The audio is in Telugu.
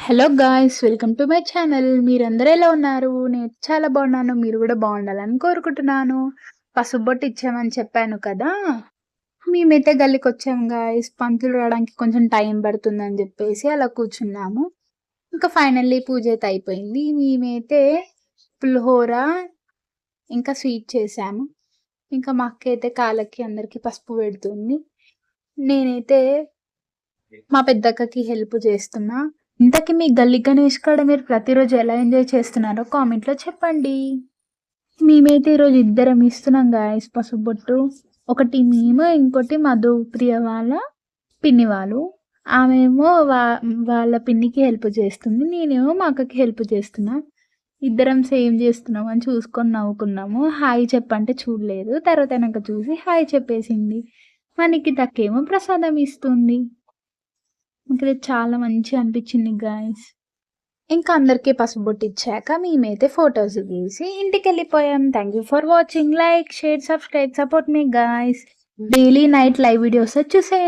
Hello guys, welcome to my channel. మీరందరూ ఎలా ఉన్నారు? నేను చాలా బాగున్నాను. మీరు కూడా బాగుండాలని కోరుకుంటున్నాను. పసుపు బొట్టు ఇచ్చామని చెప్పాను కదా. మేమైతే గల్లీకి వచ్చాము గాయ్స్. పంతులు రావడానికి కొంచెం టైం పడుతుందని చెప్పేసి అలా కూర్చున్నాము. ఇంకా ఫైనల్లీ పూజ అయితే అయిపోయింది. మేమైతే పులిహోర ఇంకా స్వీట్ చేసాము. ఇంకా మా అక్క అయితే కాళ్ళకి అందరికి పసుపు పెడుతుంది. నేనైతే మా పెద్దక్కకి హెల్ప్ చేస్తున్నా. ఇంతకీ మీ గల్లీ గణేష్ కాడ మీరు ప్రతిరోజు ఎలా ఎంజాయ్ చేస్తున్నారో కామెంట్లో చెప్పండి. మేమైతే ఈరోజు ఇద్దరం ఇస్తున్నాం గాయస్ పసుపు బొట్టు. ఒకటి మేము, ఇంకోటి మధు ప్రియ వాళ్ళ పిన్ని వాళ్ళు. ఆమెమో వాళ్ళ పిన్నికి హెల్ప్ చేస్తుంది, నేనేమో మా అక్కకి హెల్ప్ చేస్తున్నా. ఇద్దరం సేమ్ చేస్తున్నాం అని చూసుకొని నవ్వుకున్నాము. హాయ్ చెప్పంటే చూడలేదు, తర్వాత వెనక చూసి హాయ్ చెప్పేసింది. మనకి దక్కేమో ప్రసాదం ఇస్తుంది. ఇక్కడ చాలా మంచిగా అనిపించింది గాయస్. ఇంకా అందరికీ పసుపు బొట్టు ఇచ్చాక మేమైతే ఫొటోస్ తీసి ఇంటికి వెళ్ళిపోయాం. Thank you for watching. Like, share, subscribe, support me guys. Daily night live videos చూసేయండి.